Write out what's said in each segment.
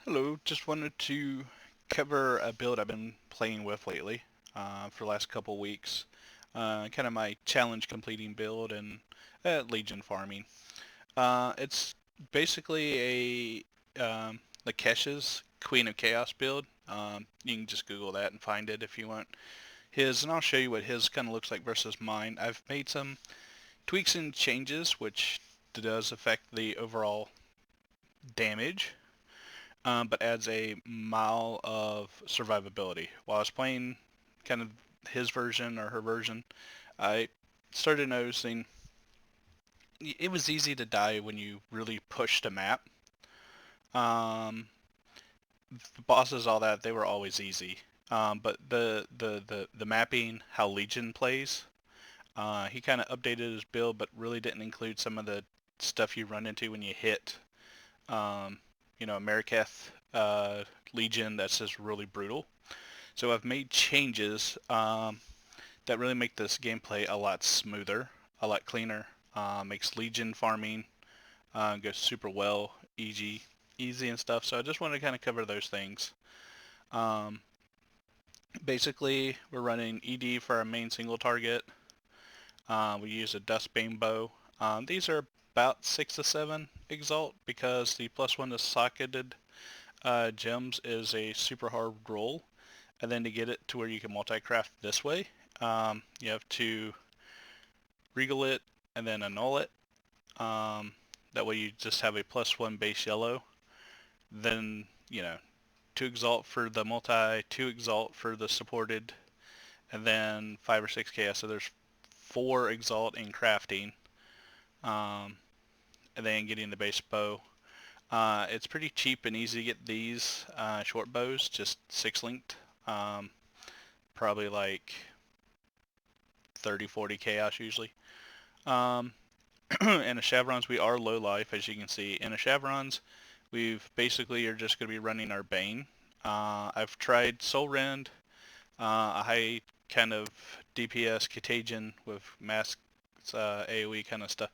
Hello, just wanted to cover a build I've been playing with lately for the last couple weeks. Kind of my challenge completing build and Legion farming. It's basically Lakesh's Queen of Chaos build. You can just Google that and find it if you want his, and I'll show you what his kind of looks like versus mine. I've made some tweaks and changes, which does affect the overall damage, but adds a mile of survivability. While I was playing kind of his version or her version, I started noticing it was easy to die when you really pushed a map. Um, the bosses, all that, they were always easy. But the mapping, how Legion plays, he kind of updated his build, but really didn't include some of the stuff you run into when you hit, um, Mariketh Legion. That's just really brutal. So I've made changes that really make this gameplay a lot smoother, a lot cleaner. Makes Legion farming go super well, easy and stuff. So I just wanted to kind of cover those things. Um, Basically, we're running ED for our main single target. We use a Dust Bane bow. These are about 6 to 7 exalt because the +1 to socketed gems is a super hard roll. And then to get it to where you can multi-craft this way, you have to regal it and then annul it. That way you just have a +1 base yellow. Then, 2 exalt for the multi, 2 exalt for the supported, and then 5 or 6 chaos. So there's 4 exalt in crafting, um, and then getting the base bow. It's pretty cheap and easy to get these short bows, just 6 linked. Probably like 30, 40 chaos usually. Um, and the chevrons, we are low life, as you can see. In the chevrons, we've basically are just going to be running our Bane. I've tried Soul Rend, a high kind of DPS Contagion with mass AoE kind of stuff.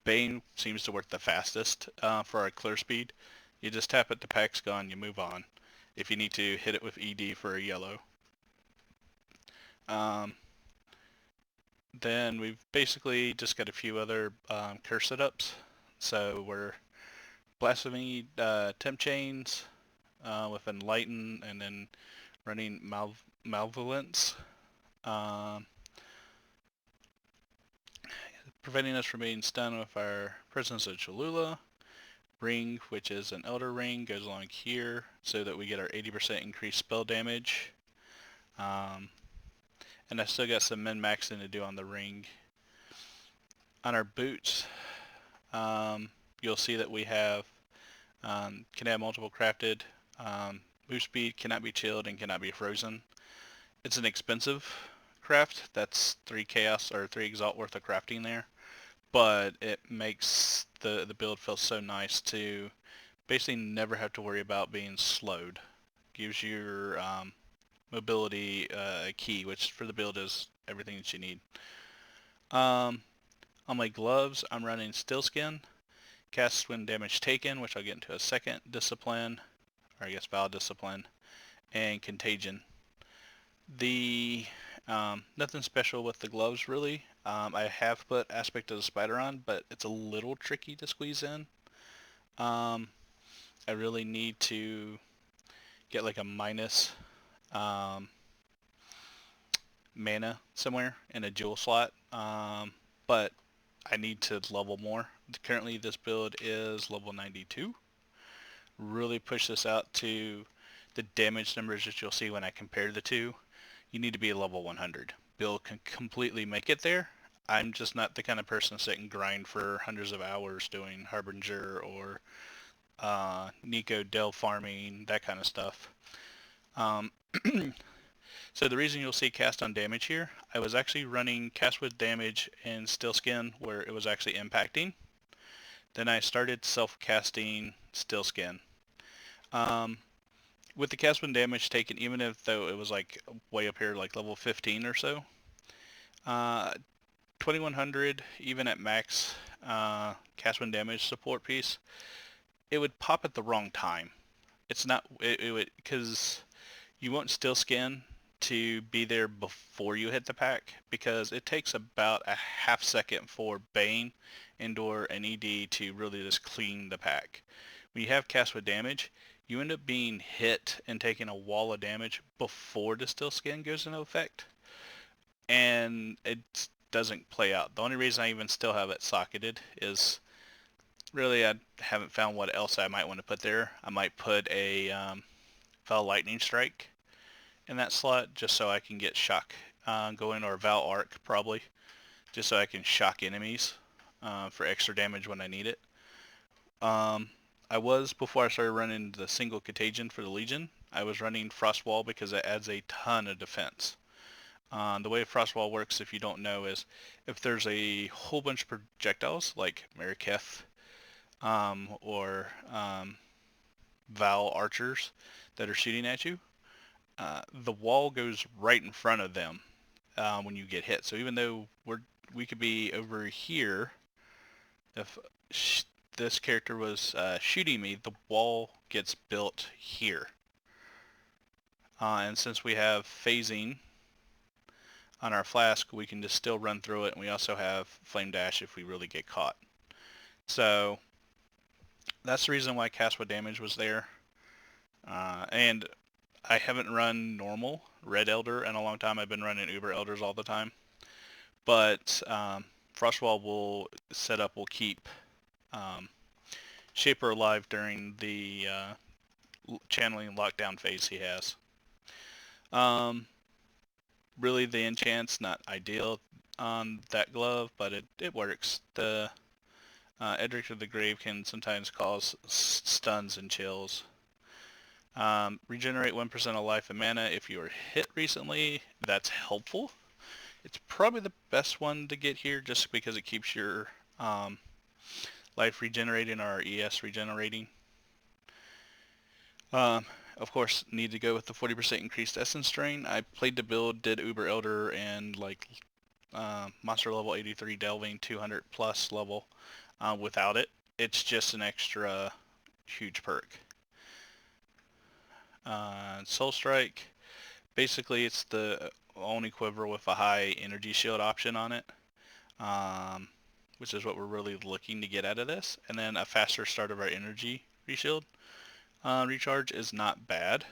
Bane seems to work the fastest for our clear speed. You just tap it, the pack's gone, you move on. If you need to hit it with ED for a yellow. Um, then we've basically just got a few other curse setups. So we're Blasphemy Temp Chains with Enlighten and then running Malevolence. Um, Preventing us from being stunned with our Presence of Cholula. Ring, which is an Elder Ring, goes along here so that we get our 80% increased spell damage. Um, and I still got some min-maxing to do on the ring. On our boots, you'll see that we have can have multiple crafted. Move speed cannot be chilled and cannot be frozen. It's an expensive craft. That's 3 chaos or 3 exalt worth of crafting there. But it makes the build feel so nice to basically never have to worry about being slowed. Gives your mobility a key, which for the build is everything that you need. On my gloves, I'm running Still Skin, cast when damage taken, which I'll get into a second, Discipline, or I guess Val Discipline, and Contagion. The nothing special with the gloves really. I have put Aspect of the Spider on, but it's a little tricky to squeeze in. I really need to get like a minus um, mana somewhere in a jewel slot, but I need to level more. Currently this build is level 92. Really push this out to the damage numbers that you'll see when I compare the two. You need to be a level 100. Build can completely make it there. I'm just not the kind of person to sit and grind for hundreds of hours doing Harbinger or Nico Del farming, that kind of stuff. Um, so the reason you'll see cast on damage here, I was actually running cast with damage in Still Skin where it was actually impacting. Then I started self-casting Still Skin. Um, with the cast with damage taken, even if though it was like way up here, like level 15 or so, 2100, even at max cast when damage support piece, it would pop at the wrong time. it's not, it would, because you want still skin to be there before you hit the pack, because it takes about a half second for Bane, Endor, and ED to really just clean the pack. When you have cast with damage, you end up being hit and taking a wall of damage before the still skin goes into effect, and it doesn't play out. The only reason I even still have it socketed is really I haven't found what else I might want to put there. I might put a Val Lightning Strike in that slot just so I can get shock going, or Val Arc probably, just so I can shock enemies for extra damage when I need it. I was, before I started running the single Contagion for the Legion, I was running Frostwall because it adds a ton of defense. The way Frostwall works, if you don't know, is if there's a whole bunch of projectiles, like Mariketh or Val archers that are shooting at you, the wall goes right in front of them when you get hit. So even though we could be over here, if this character was shooting me, the wall gets built here. And since we have phasing on our flask, we can just still run through it, and we also have flame dash if we really get caught. So that's the reason why cast with damage was there. And I haven't run normal Red Elder in a long time. I've been running Uber Elders all the time. But Frostwall will keep Shaper alive during the channeling lockdown phase he has. Really, the enchant's not ideal on that glove, but it works. The Edric of the Grave can sometimes cause stuns and chills. Regenerate 1% of life and mana if you were hit recently. That's helpful. It's probably the best one to get here just because it keeps your life regenerating or ES regenerating. Of course, need to go with the 40% increased essence drain. I played the build, did Uber Elder, and like monster level 83 delving 200 plus level without it. It's just an extra huge perk. Soul Strike, basically it's the only quiver with a high energy shield option on it, which is what we're really looking to get out of this. And then a faster start of our energy reshield. Recharge is not bad,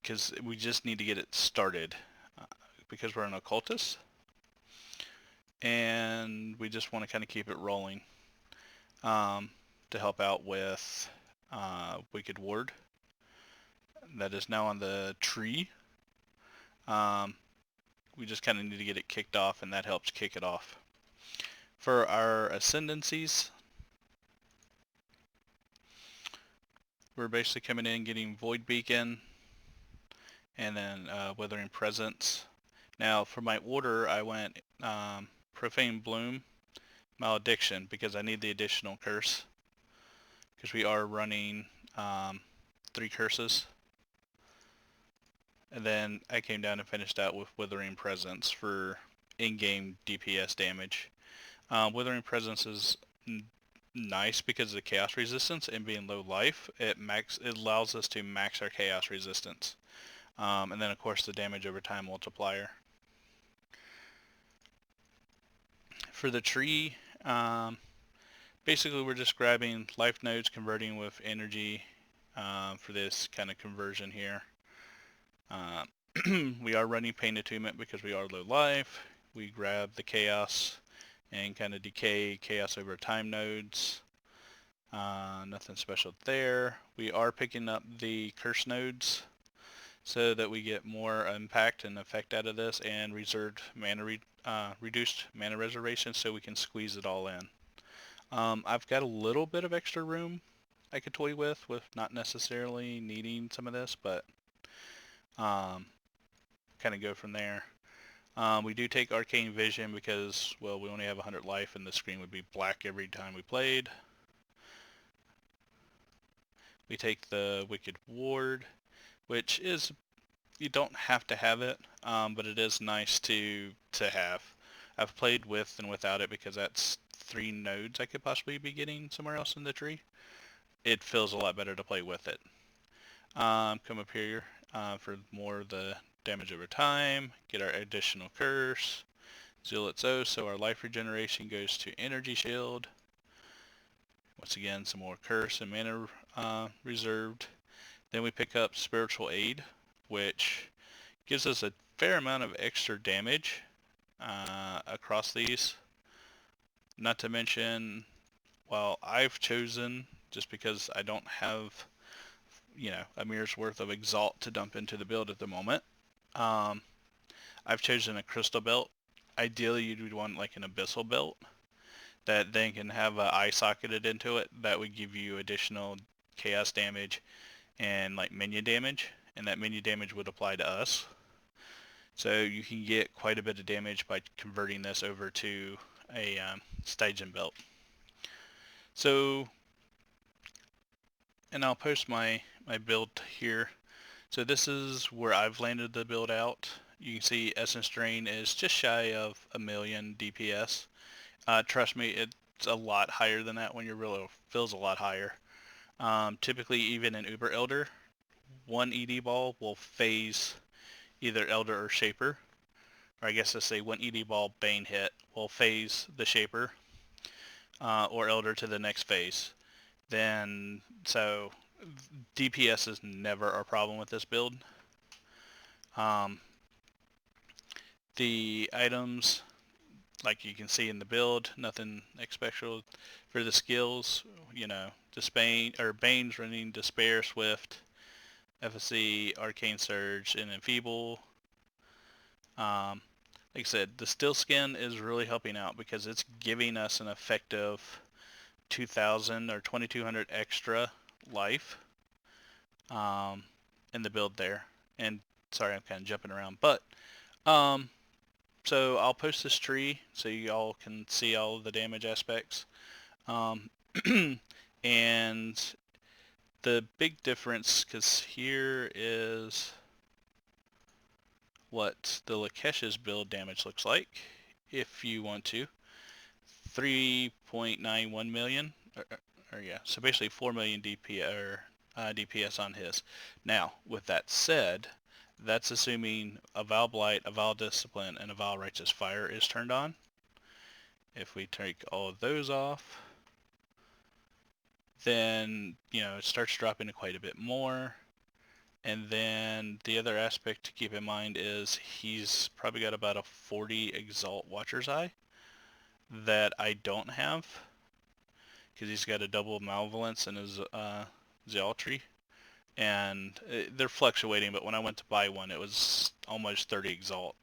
because we just need to get it started because we're an occultist, and we just want to kind of keep it rolling to help out with Wicked Ward that is now on the tree. We just kind of need to get it kicked off, and that helps kick it off. For our ascendancies, we're basically coming in getting Void Beacon and then Withering Presence. Now for my order, I went Profane Bloom, Malediction, because I need the additional curse, because we are running 3 curses. And then I came down and finished out with Withering Presence for in-game DPS damage. Withering Presence is nice because of the chaos resistance and being low life. It allows us to max our chaos resistance. And then of course the damage over time multiplier. For the tree, basically we're just grabbing life nodes, converting with energy for this kind of conversion here. We are running Pain Attunement because we are low life. We grab the chaos and kind of decay chaos over time nodes. Nothing special there. We are picking up the curse nodes so that we get more impact and effect out of this, and reserved mana reduced mana reservation so we can squeeze it all in. I've got a little bit of extra room I could toy with not necessarily needing some of this, but kind of go from there. We do take Arcane Vision because, well, we only have 100 life and the screen would be black every time we played. We take the Wicked Ward, which is, you don't have to have it, but it is nice to have. I've played with and without it because that's 3 nodes I could possibly be getting somewhere else in the tree. it feels a lot better to play with it. Come up here for more of the damage over time, get our additional curse, Zealot's O, so our life regeneration goes to energy shield. Once again, some more curse and mana reserved. Then we pick up spiritual aid, which gives us a fair amount of extra damage across these. Not to mention, well, I've chosen, just because I don't have, a mirror's worth of Exalt to dump into the build at the moment, um, I've chosen a crystal belt. Ideally, you'd want like an abyssal belt that then can have an eye socketed into it. That would give you additional chaos damage and like minion damage, and that minion damage would apply to us. So you can get quite a bit of damage by converting this over to a Stygian belt. So, and I'll post my build here. So this is where I've landed the build out. You can see Essence Drain is just shy of 1,000,000 DPS. Trust me, it's a lot higher than that when your real feels a lot higher. Typically, even in Uber Elder, one ED ball will phase either Elder or Shaper. Or I guess let's say one ED ball Bane hit will phase the Shaper or Elder to the next phase. Then, so DPS is never a problem with this build. The items, like you can see in the build, nothing special for the skills. Bane's running Despair, Swift, FSC, Arcane Surge, and Enfeeble. Like I said, the Still Skin is really helping out because it's giving us an effective 2,000 or 2,200 extra life in the build there. And sorry, I'm kind of jumping around, but so I'll post this tree so you all can see all of the damage aspects. And the big difference, because here is what the Lakesh's build damage looks like, if you want to. 3.91 million, so basically 4 million DPS on his. Now, with that said, that's assuming a Val Blight, a Val Discipline, and a Val Righteous Fire is turned on. If we take all of those off, then, it starts dropping to quite a bit more. And then the other aspect to keep in mind is he's probably got about a 40 Exalt Watcher's Eye that I don't have, because he's got a double Malevolence in his Zealotry. And they're fluctuating, but when I went to buy one, it was almost 30 Exalt.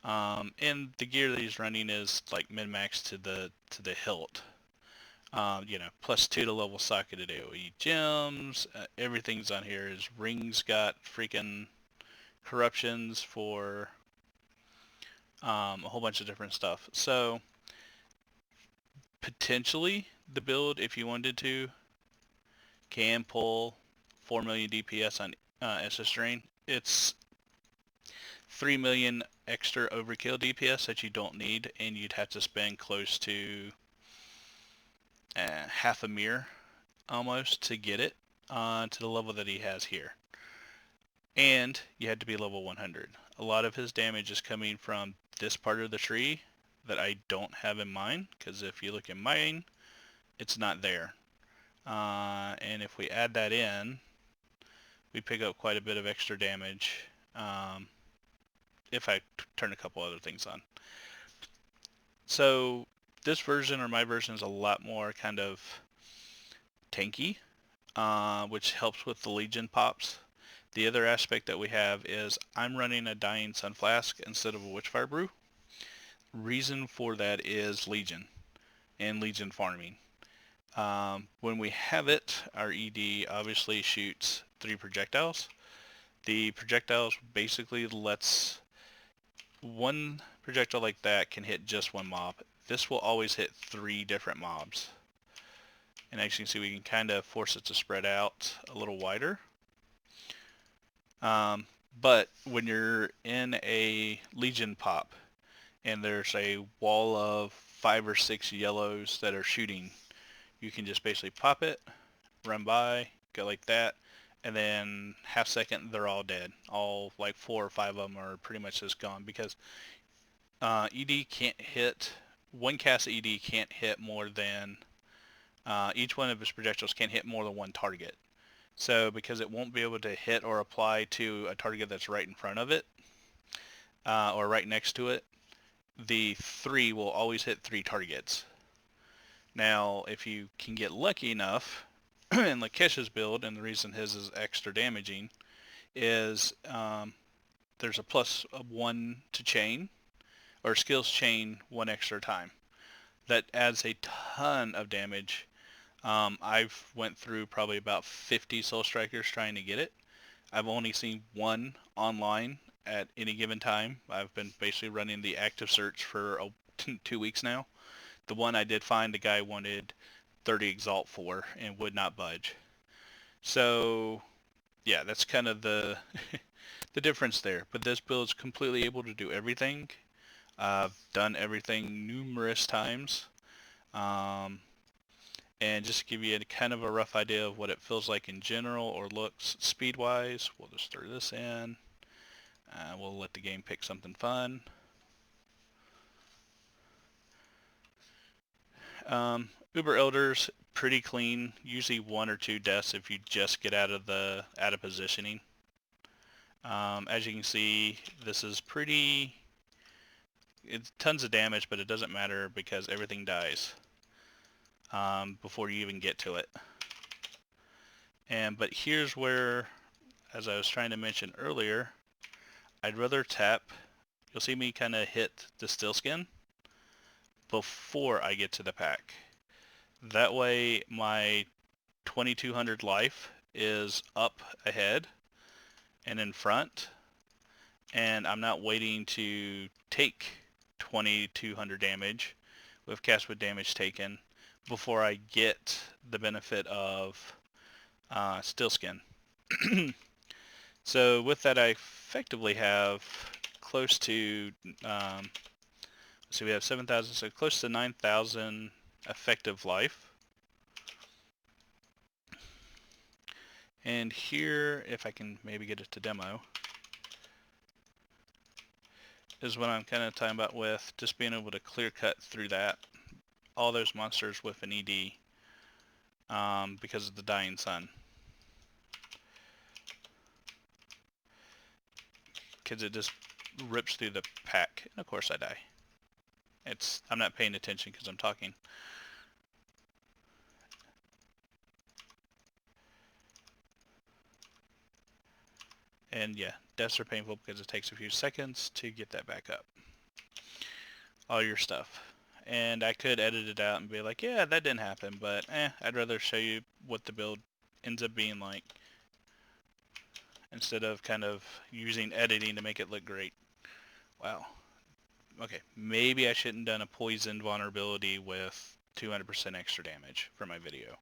And the gear that he's running is like min-max to the hilt. +2 to level socketed AoE gems. Everything's on here. His ring's got freaking corruptions for a whole bunch of different stuff. So potentially the build, if you wanted to, can pull 4 million DPS on SS Drain. It's 3 million extra overkill DPS that you don't need, and you'd have to spend close to half a mirror almost to get it to the level that he has here. And you had to be level 100. A lot of his damage is coming from this part of the tree that I don't have in mine, because if you look in mine, it's not there. And if we add that in, we pick up quite a bit of extra damage if I turn a couple other things on. So this version, or my version, is a lot more kind of tanky, which helps with the Legion pops. The other aspect that we have is I'm running a Dying Sun Flask instead of a Witchfire Brew. Reason for that is Legion and Legion farming. When we have it, our ED obviously shoots 3 projectiles. The projectiles basically lets one projectile like that can hit just one mob. This will always hit 3 different mobs. And as you can see, we can kind of force it to spread out a little wider. But when you're in a Legion pop and there's a wall of 5 or 6 yellows that are shooting, you can just basically pop it, run by, go like that, and then half second they're all dead. All like 4 or 5 of them are pretty much just gone because ED can't hit, one cast of ED can't hit more than, each one of his projectiles can't hit more than one target. So because it won't be able to hit or apply to a target that's right in front of it, or right next to it, the 3 will always hit 3 targets. Now, if you can get lucky enough, in Lakesh's build, and the reason his is extra damaging, is there's a +1 to chain, or skills chain 1 extra time. That adds a ton of damage. I've went through probably about 50 Soul Strikers trying to get it. I've only seen 1 online at any given time. I've been basically running the active search for 2 weeks now. The one I did find, the guy wanted 30 Exalt for and would not budge. So yeah, that's kind of the the difference there. But this build is completely able to do everything. I've done everything numerous times. And just to give you kind of a rough idea of what it feels like in general or looks speed-wise, we'll just throw this in. We'll let the game pick something fun. Uber Elders, pretty clean. Usually 1 or 2 deaths if you just get out of positioning. As you can see, this is it's tons of damage, but it doesn't matter because everything dies before you even get to it. But here's where, as I was trying to mention earlier, I'd rather tap. You'll see me kind of hit the still skin before I get to the pack. That way my 2200 life is up ahead and in front, and I'm not waiting to take 2200 damage with cast with damage taken before I get the benefit of still skin. So with that, I effectively have close to, so we have 7,000, so close to 9,000 effective life. And here, if I can maybe get it to demo, is what I'm kind of talking about with just being able to clear cut through that, all those monsters with an ED because of the dying sun. Because it just rips through the pack, and of course I die. I'm not paying attention because I'm talking. And yeah, deaths are painful because it takes a few seconds to get that back up. All your stuff. And I could edit it out and be like, yeah, that didn't happen, but I'd rather show you what the build ends up being like instead of kind of using editing to make it look great. Wow. Okay, maybe I shouldn't have done a poisoned vulnerability with 200% extra damage for my video.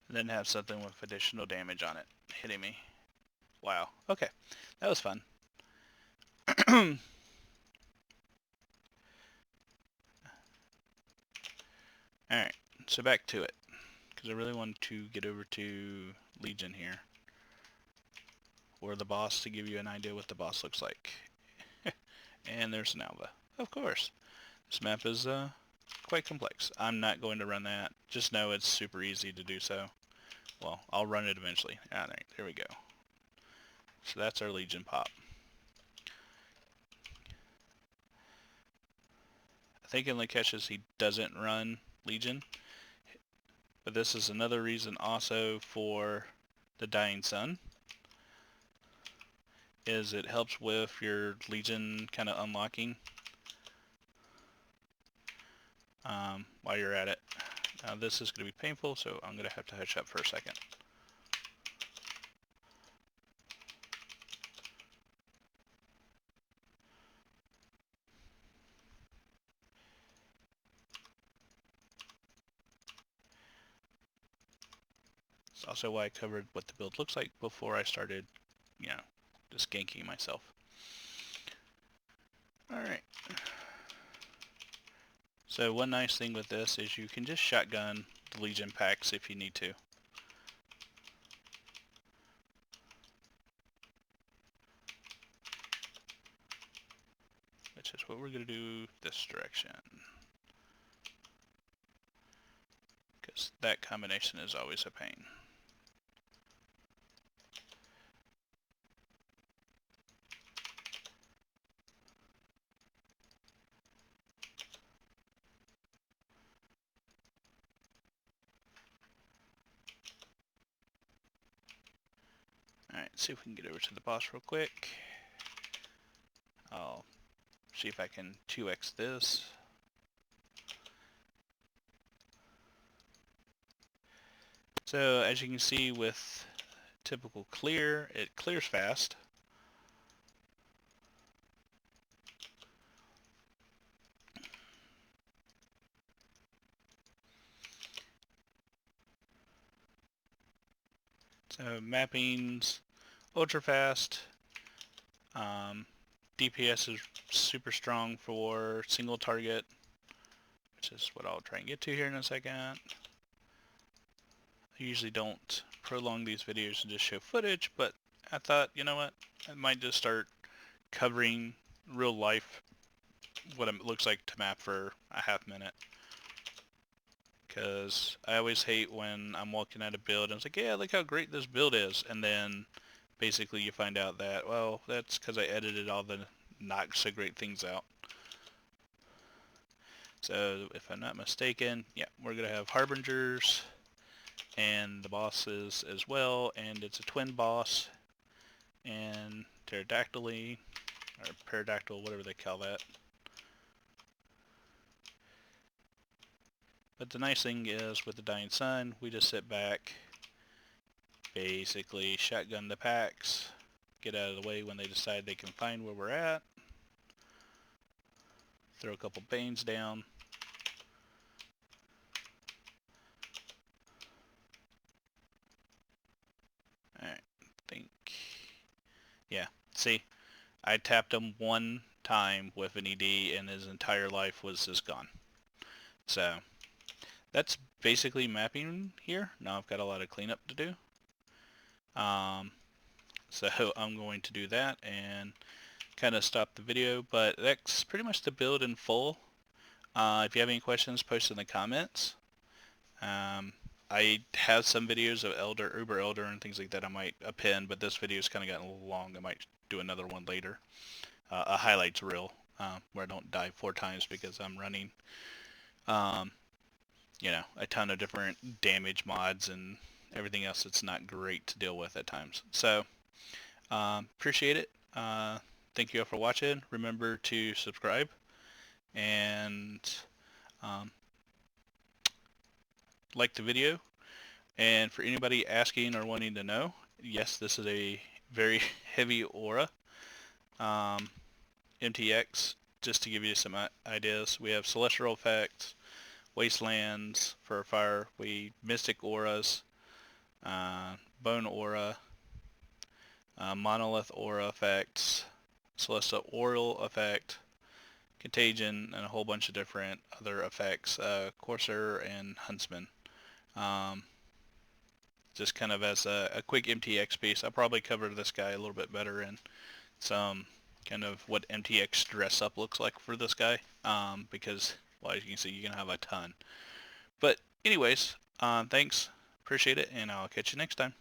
And then have something with additional damage on it hitting me. Wow. Okay, that was fun. Alright, so back to it, because I really want to get over to Legion here, or the boss, to give you an idea what the boss looks like. And there's an Alva. Of course. This map is quite complex. I'm not going to run that. Just know it's super easy to do so. Well, I'll run it eventually. Alright, there we go. So that's our Legion pop. I think in Lakesh's he doesn't run Legion, but this is another reason also for the Dying Sun, is it helps with your Legion kind of unlocking while you're at it. Now this is going to be painful, so I'm going to have to hush up for a second. It's also why I covered what the build looks like before I started, just ganking myself. Alright. So one nice thing with this is you can just shotgun the Legion packs if you need to. Which is what we're going to do this direction. Because that combination is always a pain. Alright, see if we can get over to the boss real quick. I'll see if I can 2x this. So as you can see with typical clear, it clears fast. So mapping's ultra fast. DPS is super strong for single target, which is what I'll try and get to here in a second. I usually don't prolong these videos and just show footage, but I thought, you know what, I might just start covering real life what it looks like to map for a half minute. Because I always hate when I'm looking at a build and it's like, yeah, look how great this build is, and then basically you find out that, well, that's because I edited all the not so great things out. So if I'm not mistaken, yeah, we're going to have Harbingers and the bosses as well, and it's a twin boss and pterodactyl, or paradactyl, whatever they call that. But the nice thing is with the Dying Sun, we just sit back, basically shotgun the packs, get out of the way when they decide they can find where we're at, throw a couple Banes down, alright, yeah, see, I tapped him one time with an ED and his entire life was just gone. So that's basically mapping here. Now I've got a lot of cleanup to do. So I'm going to do that and kind of stop the video, but that's pretty much the build in full. If you have any questions, post in the comments. I have some videos of Elder, Uber Elder, and things like that I might append, but this video's kind of gotten a little long. I might do another one later. A highlights reel, where I don't die 4 times because I'm running, a ton of different damage mods and everything else that's not great to deal with at times. So, appreciate it. Thank you all for watching. Remember to subscribe and like the video. And for anybody asking or wanting to know, yes, this is a very heavy aura. MTX, just to give you some ideas, we have celestial effects, wastelands for fire, mystic auras, bone aura, monolith aura effects, celestial aural effect, contagion, and a whole bunch of different other effects, courser and huntsman. Just kind of as a quick MTX piece. I'll probably cover this guy a little bit better in some kind of what MTX dress up looks like for this guy, because, well, as you can see, you can have a ton. But anyways, thanks, appreciate it, and I'll catch you next time.